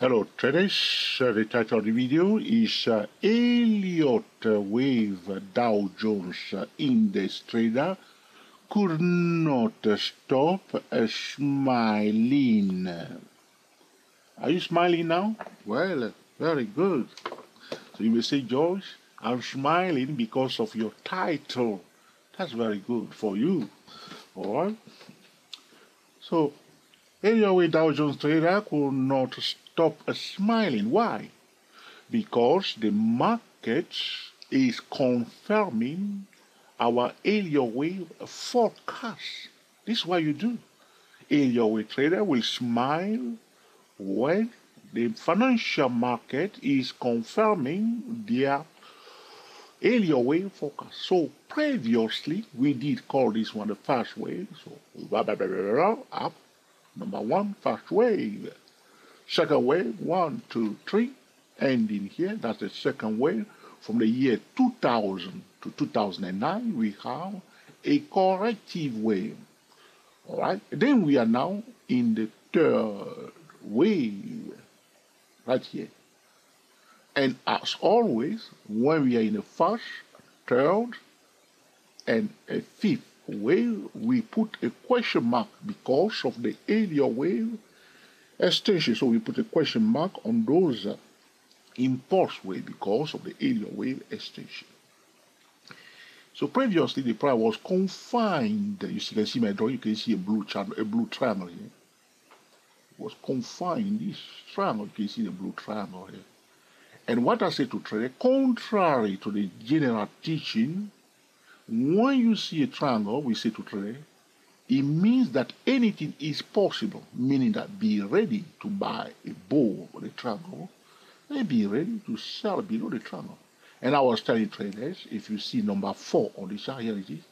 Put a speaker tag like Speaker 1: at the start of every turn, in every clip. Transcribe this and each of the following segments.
Speaker 1: Hello traders, the title of the video is Elliott with Dow Jones Index Trader could not stop smiling. Are you smiling now? Well, very good. So you may say, George, I'm smiling because of your title. That's very good for you. Alright? So Elliott Dow Jones Trader could not stop smiling. Why? Because the market is confirming our Elliott wave forecast. This is what you do. Elliott wave trader will smile when the financial market is confirming their Elliott wave forecast. So previously we did call this one the first wave. So up, number one, first wave. Second wave, 1, 2, 3, ending here. That's the second wave. From the year 2000 to 2009, we have a corrective wave. All right. Then we are now in the third wave, right here. And as always, when we are in the first, third, and a fifth wave, we put a question mark because of the Elliott wave extension. So we put a question mark on those impulse wave because of the Elliott wave extension. So previously the price was confined. You can see my drawing. You can see a blue triangle here. It was confined in this triangle. You can see the blue triangle here. And what I say to trader, contrary to the general teaching, when you see a triangle, we say to trader, it means that anything is possible, meaning that be ready to buy a bull or a triangle, and be ready to sell below the triangle. And I was telling traders, if you see number 4 on the chart, here it is,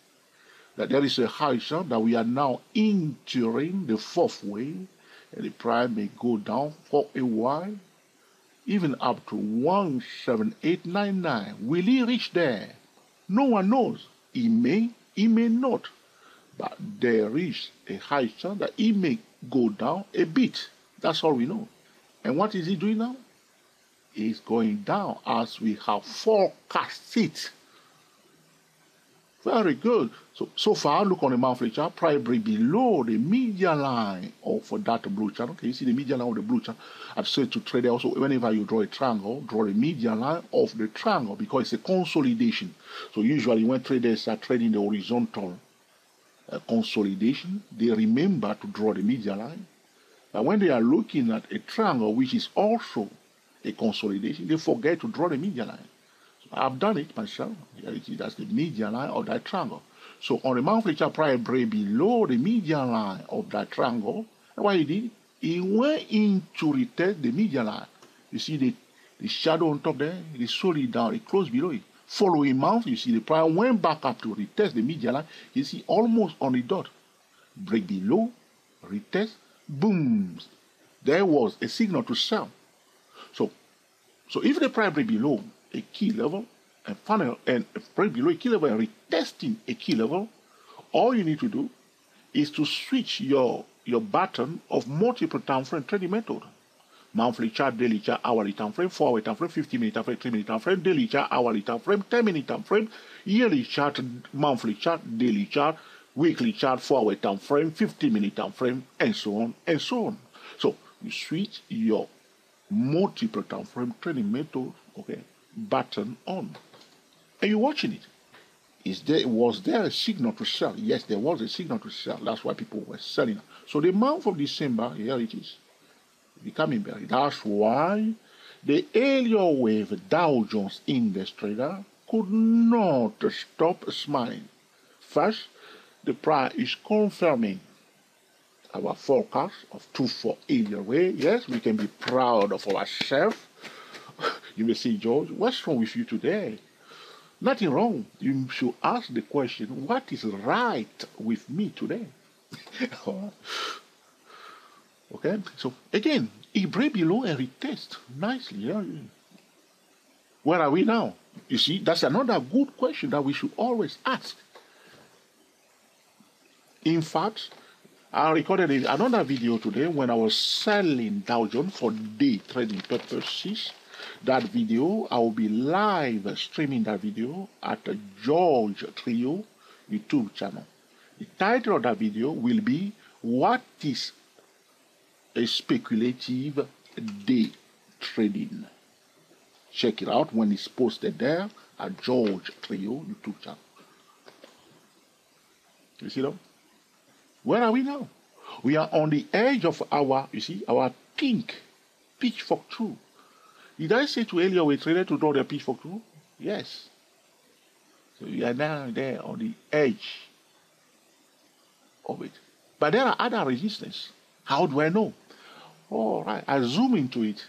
Speaker 1: that there is a high chance that we are now entering the fourth wave, and the price may go down for a while, even up to 178.99. Will he reach there? No one knows. He may not. But there is a high chance that it may go down a bit. That's all we know. And what is he doing now? He's going down as we have forecasted. Very good. So far, look on the monthly chart, price break below the median line of that blue chart. Okay, you see the median line of the blue chart. I've said to trader also, whenever you draw a triangle, draw the median line of the triangle because it's a consolidation. So usually when traders are trading the horizontal consolidation, they remember to draw the median line. But when they are looking at a triangle, which is also a consolidation, they forget to draw the median line. So I've done it myself. That's the median line of that triangle. So on the monthly chart, price break below the median line of that triangle. And what he did, he went in to retest the median line. You see the shadow on top there, he sold it down, it closed below it. Following month, you see the price went back up to retest the median line. You see almost on the dot. Break below, retest, boom. There was a signal to sell. So if the price break below a key level and break below a key level and retesting a key level, all you need to do is to switch your button of multiple time frame trading method. Monthly chart, daily chart, hourly time frame, 4-hour time frame, 50-minute time frame, 3-minute time frame, daily chart, hourly time frame, 10-minute time frame, yearly chart, monthly chart, daily chart, weekly chart, 4-hour time frame, 50-minute time frame, and so on and so on. So you switch your multiple time frame trading method, okay, button on, and you're watching it. Was there a signal to sell? Yes, there was a signal to sell. That's why people were selling. So the month of December, here it is, becoming bearish. That's why the Elliott wave Dow Jones Index Trader could not stop smiling. First, the price is confirming our forecast of 2-4 Elliott wave. Yes, we can be proud of ourselves. You may say, George, what's wrong with you today? Nothing wrong. You should ask the question, what is right with me today? Okay, so again, it break below and retest nicely. Yeah. Where are we now? You see, that's another good question that we should always ask. In fact, I recorded another video today when I was selling Dow Jones for day trading purposes. That video, I will be live streaming that video at the George Trio YouTube channel. The title of that video will be, "What is a speculative day trading?" Check it out when it's posted there at George Trio YouTube channel. You see that? Where are we now? We are on the edge of our, you see, our pink pitchfork tool. Did I say to Elliott we traded to draw the pitchfork tool? Yes. So we are now there on the edge of it. But there are other resistance. How do I know? All right, I zoom into it.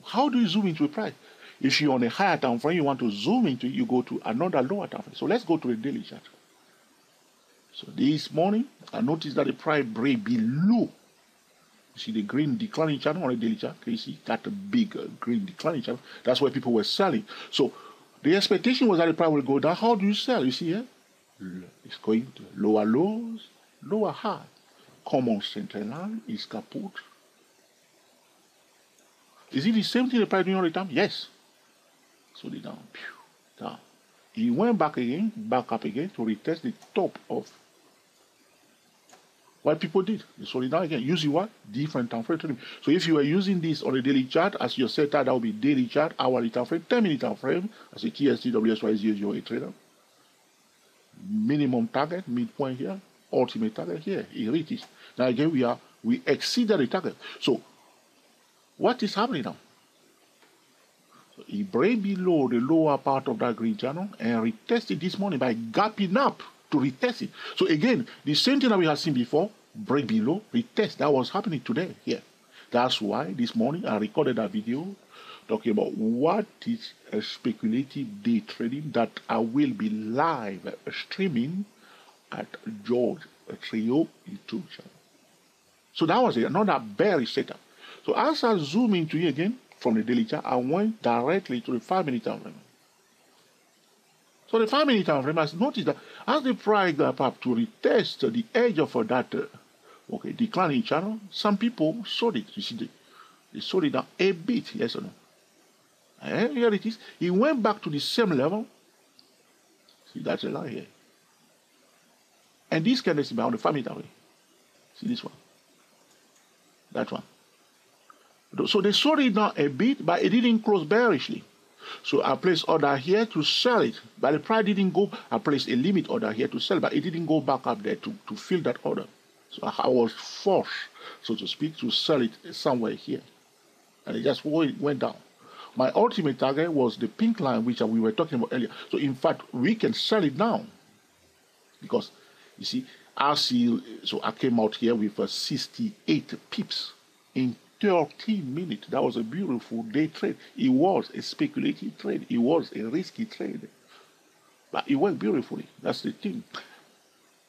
Speaker 1: How do you zoom into a price? If you're on a higher time frame, you want to zoom into it, you go to another lower time frame. So let's go to the daily chart. So this morning, I noticed that the price break below. You see the green declining channel on the daily chart. Can you see that big green declining channel? That's where people were selling. So the expectation was that the price will go down. How do you sell? You see here, it's going to lower lows, lower high. Common central line is kaput. Is it the same thing the price doing all the time? Yes. So the down, down. He went back again, back up again to retest the top of what people did. They sold it down again. Using what? Different time frame trading. So if you were using this on a daily chart as your setup, that would be daily chart, hourly time frame, 10-minute time frame as a TST WSY008 trader. Minimum target, midpoint here, ultimate target here. Here it is. Now again we exceeded the target. So what is happening now? So it break below the lower part of that green channel and retested this morning by gapping up to retest it. So again, the same thing that we have seen before, break below, retest. That was happening today here. That's why this morning I recorded a video talking about what is a speculative day trading that I will be live streaming at George Trio YouTube channel. So that was another bearish setup. So as I zoom into it again from the daily chart, I went directly to the 5-minute time frame. So the 5-minute time frame, has noticed that as the price got up to retest the edge of that declining channel, some people sold it. You see, they sold it down a bit, yes or no? And here it is. It went back to the same level. See, that's a line here. And this can be on the 5-minute time frame. See this one. That one. So they sold it down a bit, but it didn't close bearishly. So I placed order here to sell it, but the price didn't go. I placed a limit order here to sell, but it didn't go back up there to fill that order. So I was forced, so to speak, to sell it somewhere here. And it just went down. My ultimate target was the pink line, which we were talking about earlier. So in fact, we can sell it now. Because, you see, so I came out here with 68 pips in 13 minutes. That was a beautiful day trade. It was a speculative trade. It was a risky trade. But it went beautifully. That's the thing.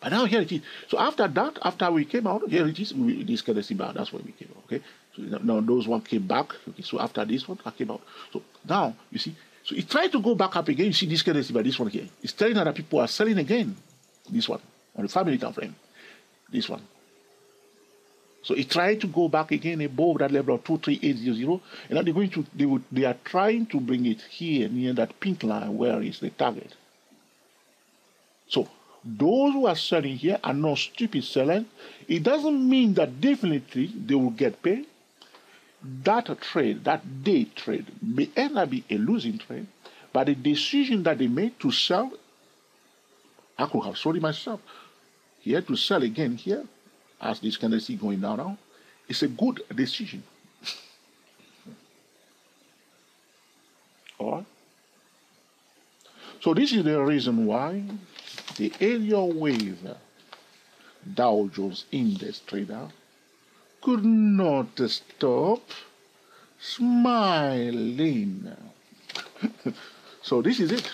Speaker 1: But now here it is. So after that, after we came out, here it is. This kind of bar. That's where we came out. Okay. So now those one came back. Okay. So after this one, I came out. So now you see. So it tried to go back up again. You see this kind of bar. This one here. It's telling that people are selling again. This one on the 5-minute time frame. This one. So it tried to go back again above that level of 23800, and now they are trying to bring it here near that pink line where is the target. So those who are selling here are not stupid sellers. It doesn't mean that definitely they will get paid. That trade, that day trade, may end up be a losing trade, but the decision that they made to sell, I could have sold it myself. Here to sell again here. As this candlestick going down now, it's a good decision. All right. So this is the reason why the Elliott wave Dow Jones Index trader could not stop smiling. So this is it.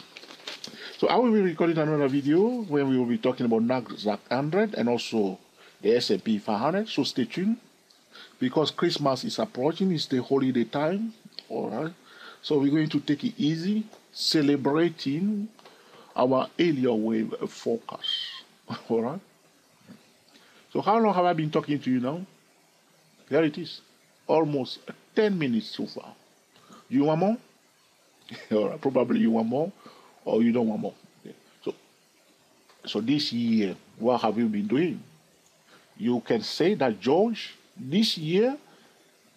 Speaker 1: So I will be recording another video where we will be talking about NASDAQ 100 and also the S&P 500, so stay tuned because Christmas is approaching. It's the holiday time, all right? So we're going to take it easy, celebrating our Elliott wave focus, all right? So how long have I been talking to you now? There it is. Almost 10 minutes so far. You want more? All right, probably you want more or you don't want more. Okay. So this year, what have you been doing? You can say that, George, this year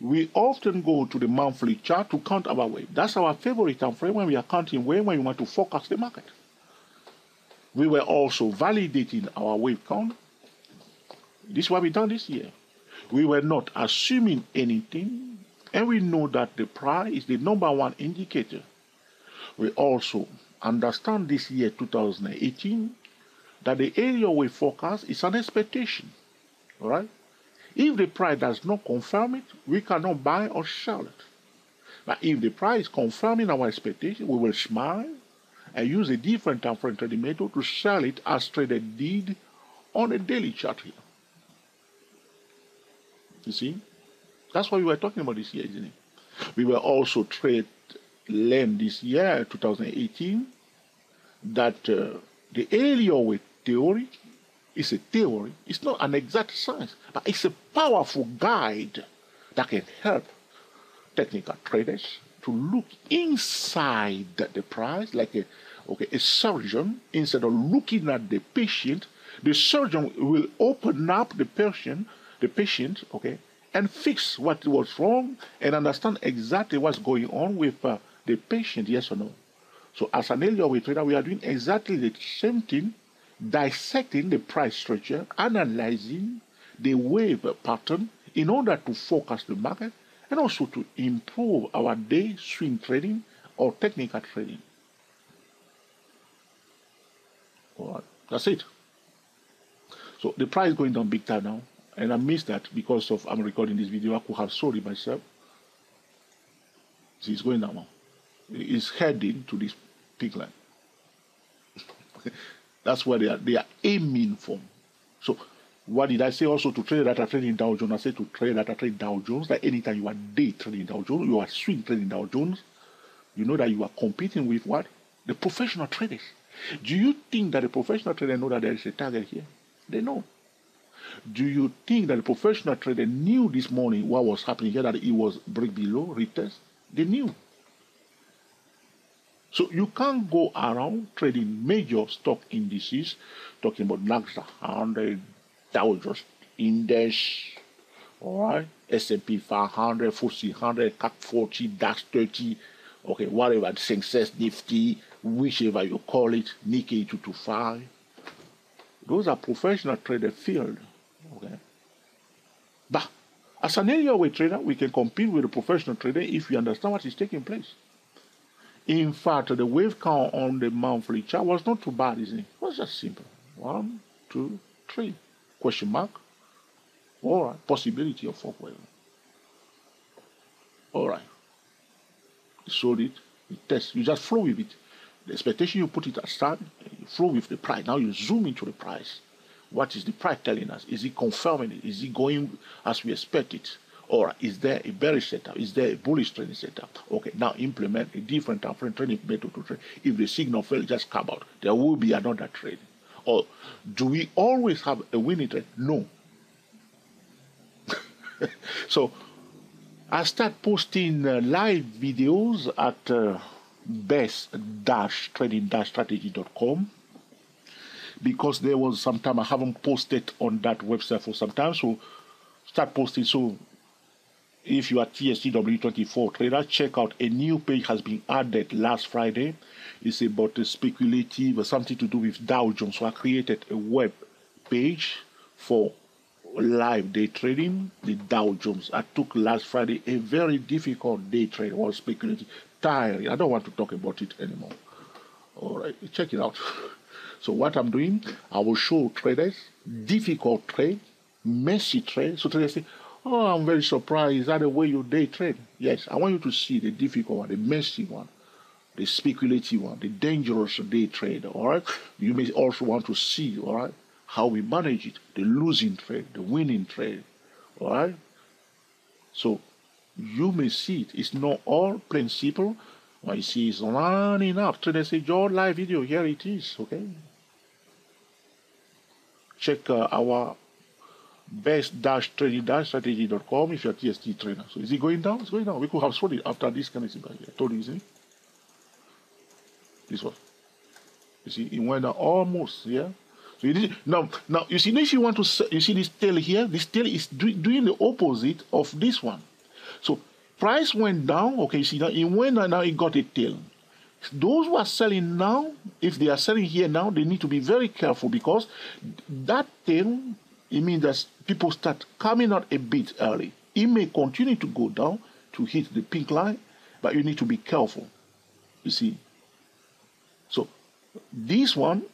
Speaker 1: we often go to the monthly chart to count our wave. That's our favorite time frame when we are counting wave, when we want to forecast the market. We were also validating our wave count. This is what we done this year. We were not assuming anything, and we know that the price is the number one indicator. We also understand this year, 2018, that the area we forecast is an expectation. All right? If the price does not confirm it, we cannot buy or sell it. But if the price is confirming our expectation, we will smile and use a different time frame trading method to sell it as traded did on a daily chart here. You see? That's what we were talking about this year, isn't it? We were also learned this year, 2018, that the area with theory is a theory. It's not an exact science, but it's a powerful guide that can help technical traders to look inside the price like a surgeon. Instead of looking at the patient, the surgeon will open up the patient, okay, and fix what was wrong and understand exactly what's going on with the patient, yes or no. So as an area trader, we are doing exactly the same thing, dissecting the price structure, analyzing the wave pattern in order to focus the market and also to improve our day swing trading or technical trading. All right, that's it. So the price is going down big time now, and I missed that because of I'm recording this video. I could have sold it myself. See, it's going down now. It's heading to this peak line. That's where they are aiming for. So what did I say also to trade that are trading Dow Jones? I said to trade that are trading Dow Jones, that anytime you are day trading Dow Jones, you are swing trading Dow Jones, you know that you are competing with what? The professional traders. Do you think that the professional trader know that there is a target here? They know. Do you think that the professional trader knew this morning what was happening here, that it was break below, retest? They knew. So you can't go around trading major stock indices, talking about Nasdaq 100, Dow Jones Index, all right, S&P 500, FTSE 100, CAC 40, DAX 30, okay, whatever, Sensex, Nifty, whichever you call it, Nikkei 225. Those are professional trader field, okay. But as an area trader, we can compete with a professional trader if we understand what is taking place. In fact, the wave count on the monthly chart was not too bad, isn't it? It was just simple. 1, 2, 3. Question mark. All right. Possibility of up wave. All right. You sold it. You test. You just flow with it. The expectation, you put it aside. You flow with the price. Now you zoom into the price. What is the price telling us? Is it confirming it? Is it going as we expect it? Or is there a bearish setup? Is there a bullish trading setup? Okay, now implement a different time frame trading method to trade. If the signal fails, just come out. There will be another trade. Or do we always have a winning trade? No. So I start posting live videos at best-trading-strategy.com because there was some time I haven't posted on that website for some time. So start posting. So if you are TSTW24 trader, check out a new page has been added last Friday. It's about the speculative, something to do with Dow Jones. So I created a web page for live day trading, the Dow Jones. I took last Friday a very difficult day trade, or speculative, tiring. I don't want to talk about it anymore. All right, check it out. So what I'm doing, I will show traders difficult trade, messy trade. So traders say, oh, I'm very surprised. Is that the way you day trade? Yes, I want you to see the difficult one, the messy one, the speculative one, the dangerous day trade, all right? You may also want to see, all right, how we manage it, the losing trade, the winning trade, all right? So you may see it. It's not all plain simple. When you see it's lining up, traders say, your live video, here it is, okay? Check our best-trading-strategy.com if you're a TST trader. So is it going down? It's going down. We could have sold it after this kind of thing. I told you, isn't it? This one. You see, it went down almost, yeah? So you did, now, you see, if you want to, you see this tail here? This tail is doing the opposite of this one. So price went down, okay, you see, now it went down, now it got a tail. Those who are selling now, if they are selling here now, they need to be very careful because that tail, it means that people start coming out a bit early. It may continue to go down to hit the pink line, but you need to be careful, you see. So this one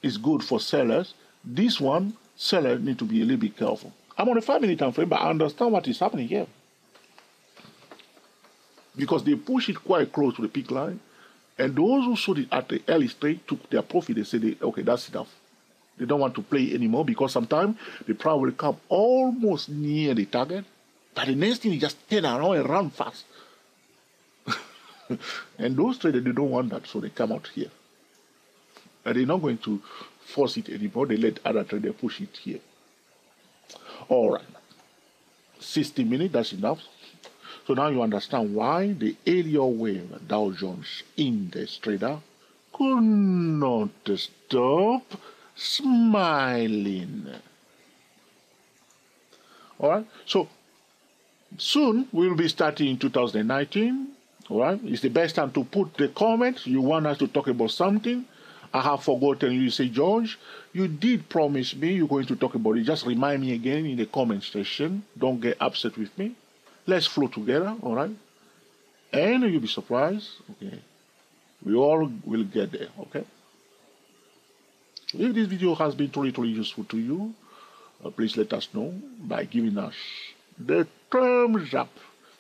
Speaker 1: is good for sellers. This one, sellers need to be a little bit careful. I'm on a 5-minute time frame, but I understand what is happening here. Because they push it quite close to the peak line. And those who sold it at the early stage took their profit. They said, okay, that's enough. They don't want to play anymore because sometimes the price will come almost near the target. But the next thing is just turn around and run fast. And those traders, they don't want that, so they come out here. And they're not going to force it anymore. They let other traders push it here. All right. 60 minutes, that's enough. So now you understand why the Elliott wave Dow Jones Index trader could not stop smiling. All right. So soon we'll be starting in 2019. All right. It's the best time to put the comments. You want us to talk about something. I have forgotten. You say, George, you did promise me you're going to talk about it. Just remind me again in the comment section. Don't get upset with me. Let's flow together, all right? And you'll be surprised, okay? We all will get there, okay? If this video has been totally useful to you, please let us know by giving us the thumbs up.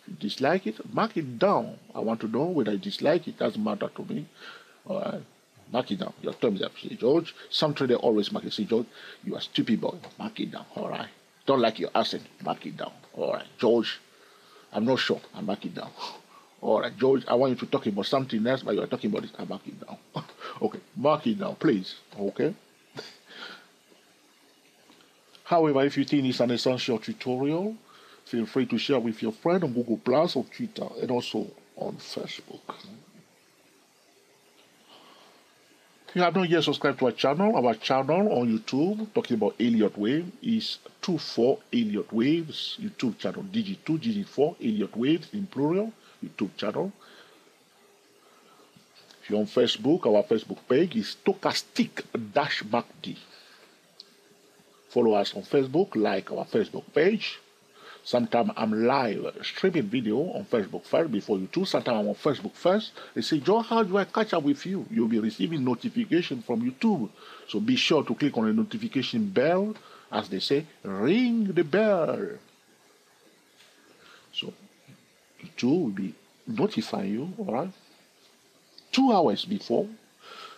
Speaker 1: If you dislike it, mark it down. I want to know whether you dislike it. Doesn't matter to me, all right? Mark it down. Your thumbs up. Say, George, some trader always mark it. Say, George, you are a stupid boy. Mark it down, all right? Don't like your accent. Mark it down, all right? George, I'm not sure. I mark it down. All right, George, I want you to talk about something else, but you are talking about this. I mark it down. Okay, mark it down, please. Okay. However, if you think it's an essential tutorial, feel free to share with your friend on Google Plus or Twitter and also on Facebook. If you have not yet subscribed to our channel on YouTube, talking about Elliott Wave, is 24 Elliott Waves YouTube channel, Digi2, Digi4, Elliott Waves in plural, YouTube channel. If you're on Facebook, our Facebook page is Stochastic-MACD. Follow us on Facebook, like our Facebook page. Sometimes I'm live streaming video on Facebook first before YouTube. Sometimes I'm on Facebook first. They say, Joe, how do I catch up with you? You'll be receiving notification from YouTube. So be sure to click on the notification bell. As they say, ring the bell. So YouTube will be notifying you, all right? 2 hours before.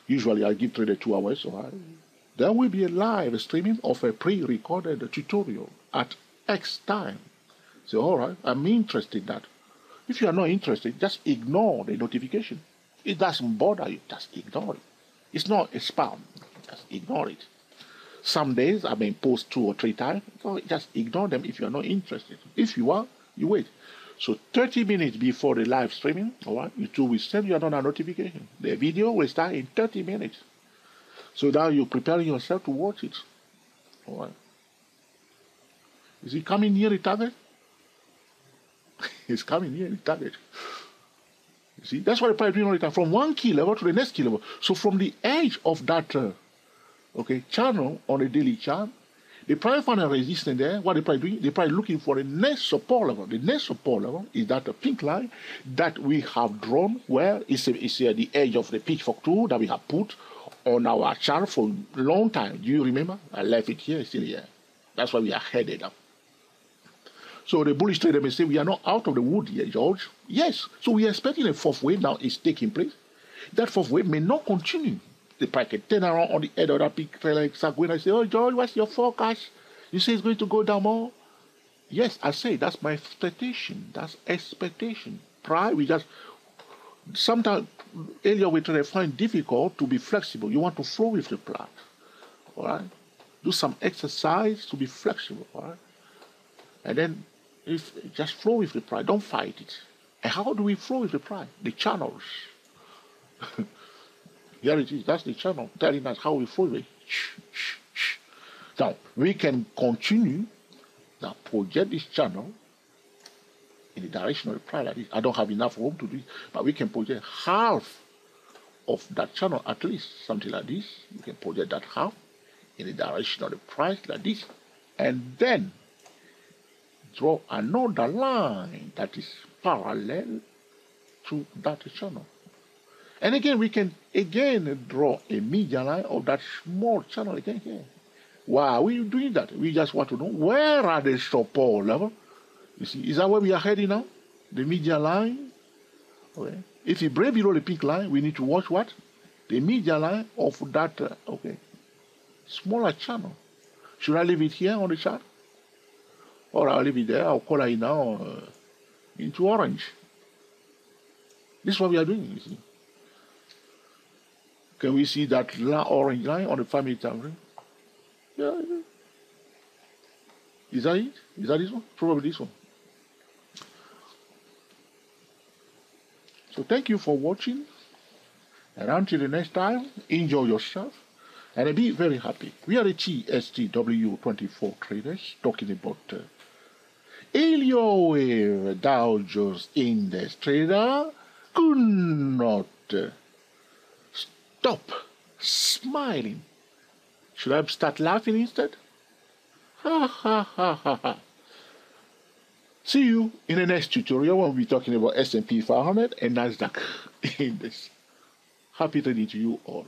Speaker 1: Usually I give trader 2 hours, all right? There will be a live streaming of a pre-recorded tutorial at X time. So, all right, I'm interested in that. If you are not interested, just ignore the notification. It doesn't bother you. Just ignore it. It's not a spam. Just ignore it. Some days I may post 2 or 3 times. So just ignore them if you are not interested. If you are, you wait. So 30 minutes before the live streaming, all right, YouTube will send you another notification. The video will start in 30 minutes. So now you're preparing yourself to watch it. All right. Is it coming near the target? It's coming near the target. You see, that's what the price is doing all the time, from one key level to the next key level. So from the edge of that channel on a daily chart, the price find a resistance there. What the price doing? The price looking for the next support level. The next support level is that pink line that we have drawn, where it's the edge of the pitchfork tool that we have put on our chart for a long time. Do you remember? I left it here, it's still here. That's why we are headed up. So the bullish trader may say, we are not out of the wood yet, George. Yes. So we are expecting a fourth wave now is taking place. That fourth wave may not continue. The price can turn around on the head of that big trailer like Sagwin and say, oh, George, what's your forecast? You say it's going to go down more? Yes, I say that's my expectation. That's expectation. Price, we just, sometimes earlier we try to find difficult to be flexible. You want to flow with the plan. All right? Do some exercise to be flexible. All right? And then if just flow with the price, don't fight it. And how do we flow with the price? The channels. Here it is. That's the channel telling us how we flow with it. Now we can continue now project this channel in the direction of the price like this. I don't have enough room to do it, but we can project half of that channel at least, something like this. We can project that half in the direction of the price like this, and then draw another line that is parallel to that channel. And again, we can again draw a median line of that small channel again here. Why are we doing that? We just want to know where are the support level. You see, is that where we are heading now? The median line. Okay. If we break below the pink line, we need to watch what? The median line of that smaller channel. Should I leave it here on the chart? Or I'll leave it there, I'll color it now into orange. This is what we are doing, you see. Can we see that orange line on the 5-minute time frame? Yeah. Is that it? Is that this one? Probably this one. So thank you for watching. And until the next time, enjoy yourself. And be very happy. We are the TSTW24 traders talking about Elliott Dow Jones Index trader could not stop smiling. Should I start laughing instead? Ha ha ha ha ha. See you in the next tutorial when we'll be talking about S&P 500 and Nasdaq Index. Happy trading to you all.